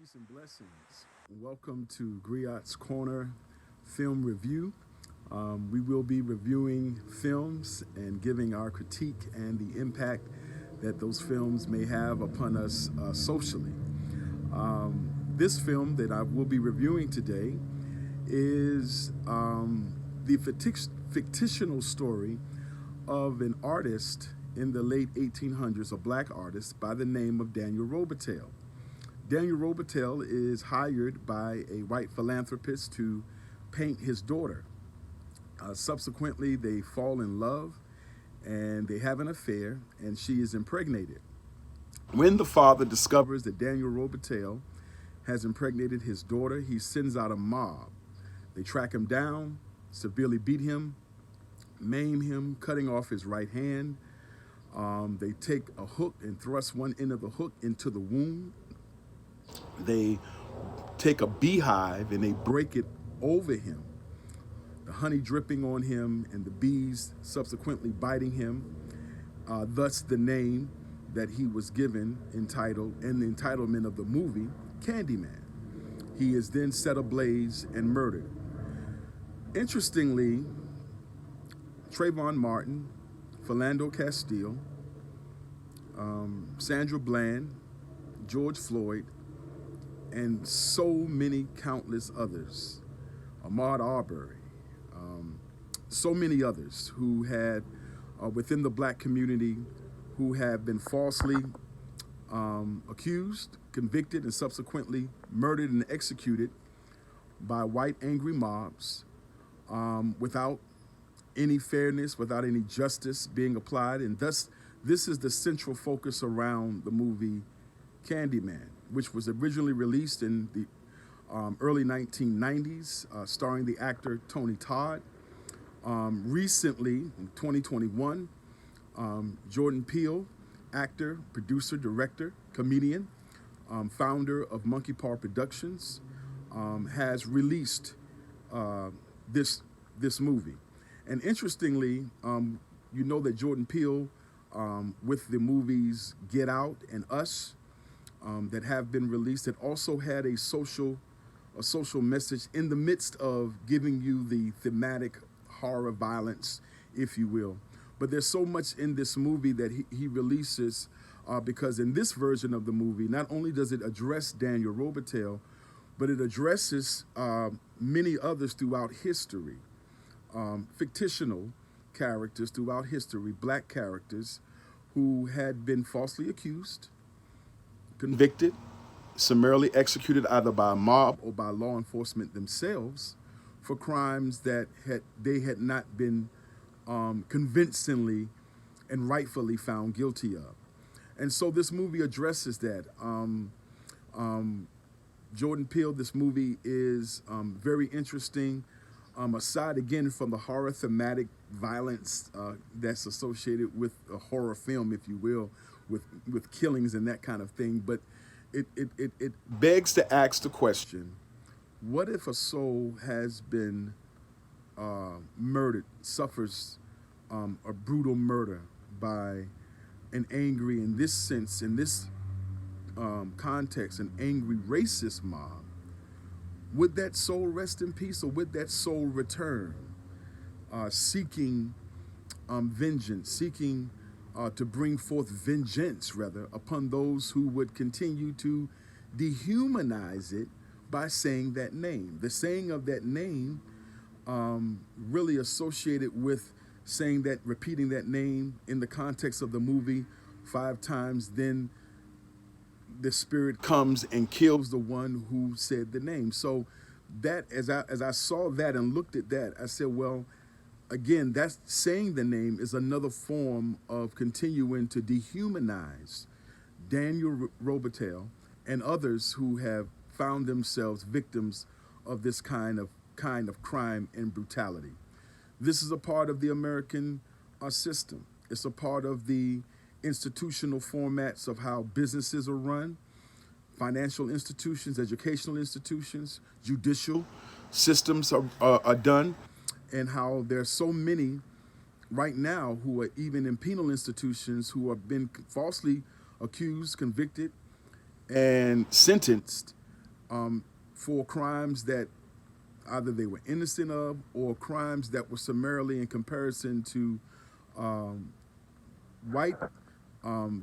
Peace and blessings. Welcome to Griot's Corner Film Review. We will be reviewing films and giving our critique and the impact that those films may have upon us socially. This film that I will be reviewing today is the fictional story of an artist in the late 1800s, a black artist by the name of Daniel Robitel. Daniel Robitel is hired by a white philanthropist to paint his daughter. Subsequently, they fall in love and they have an affair, and she is impregnated. When the father discovers that Daniel Robitel has impregnated his daughter, he sends out a mob. They track him down, severely beat him, maim him, cutting off his right hand. They take a hook and thrust one end of the hook into the womb. They take a beehive and they break it over him, the honey dripping on him and the bees subsequently biting him, thus the name that he was given, entitled, and the entitlement of the movie, Candyman. He is then set ablaze and murdered. Interestingly, Trayvon Martin, Philando Castile, Sandra Bland, George Floyd, and so many countless others, Ahmaud Arbery, so many others who had, within the black community, who have been falsely accused, convicted, and subsequently murdered and executed by white angry mobs without any fairness, without any justice being applied. And thus, this is the central focus around the movie Candyman, which was originally released in the early 1990s, starring the actor Tony Todd. Recently, in 2021, Jordan Peele, actor, producer, director, comedian, founder of Monkey Paw Productions, has released this movie. And interestingly, you know that Jordan Peele, with the movies Get Out and Us, that have been released, that also had a social message in the midst of giving you the thematic horror violence, if you will. But there's so much in this movie that he releases, because in this version of the movie, not only does it address Daniel Robitel, but it addresses many others throughout history, fictional characters throughout history, black characters who had been falsely accused, convicted, summarily executed either by a mob or by law enforcement themselves for crimes that they had not been convincingly and rightfully found guilty of. And so this movie addresses that. Jordan Peele, this movie is very interesting. Aside again from the horror thematic violence that's associated with a horror film, if you will, with killings and that kind of thing, but it begs to ask the question: what if a soul has been murdered, suffers a brutal murder by an angry, in this sense, in this context, an angry racist mob? Would that soul rest in peace, or would that soul return, seeking vengeance, seeking to bring forth vengeance, rather, upon those who would continue to dehumanize it by saying that name? The saying of that name really associated with saying that, repeating that name in the context of the movie 5 times, then the spirit comes and kills the one who said the name. So that, as I saw that and looked at that, I said, well, again, that's saying the name is another form of continuing to dehumanize Daniel Robitel and others who have found themselves victims of this kind of crime and brutality. This is a part of the American system. It's a part of the institutional formats of how businesses are run, financial institutions, educational institutions, judicial systems are done, and how there's so many right now who are even in penal institutions who have been falsely accused, convicted, and sentenced for crimes that either they were innocent of or crimes that were summarily in comparison to um, white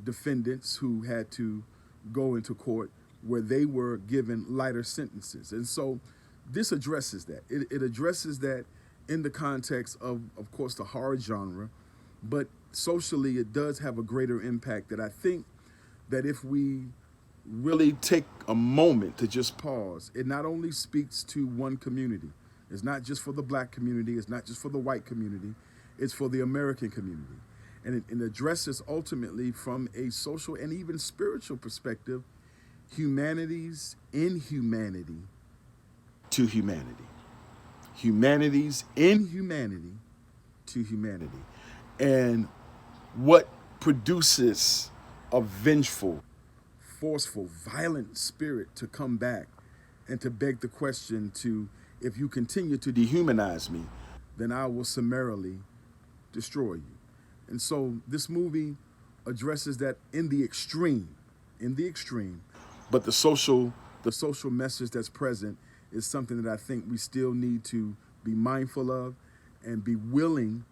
defendants who had to go into court where they were given lighter sentences. And so this addresses that. It addresses that in the context of course, the horror genre, but socially it does have a greater impact that I think that if we really take a moment to just pause, it not only speaks to one community. It's not just for the black community, it's not just for the white community, it's for the American community. And it addresses ultimately from a social and even spiritual perspective, humanity's inhumanity to humanity. Humanity's inhumanity to humanity. And what produces a vengeful, forceful, violent spirit to come back and to beg the question to, if you continue to dehumanize me, then I will summarily destroy you. And so this movie addresses that in the extreme, but the social message that's present is something that I think we still need to be mindful of and be willing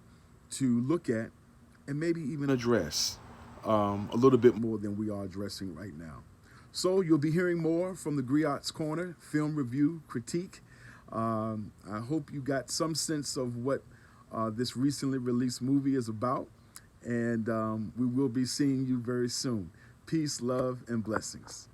to look at and maybe even address a little bit more than we are addressing right now. So you'll be hearing more from the Griot's Corner film review critique. I hope you got some sense of what this recently released movie is about, and we will be seeing you very soon. Peace, love, and blessings.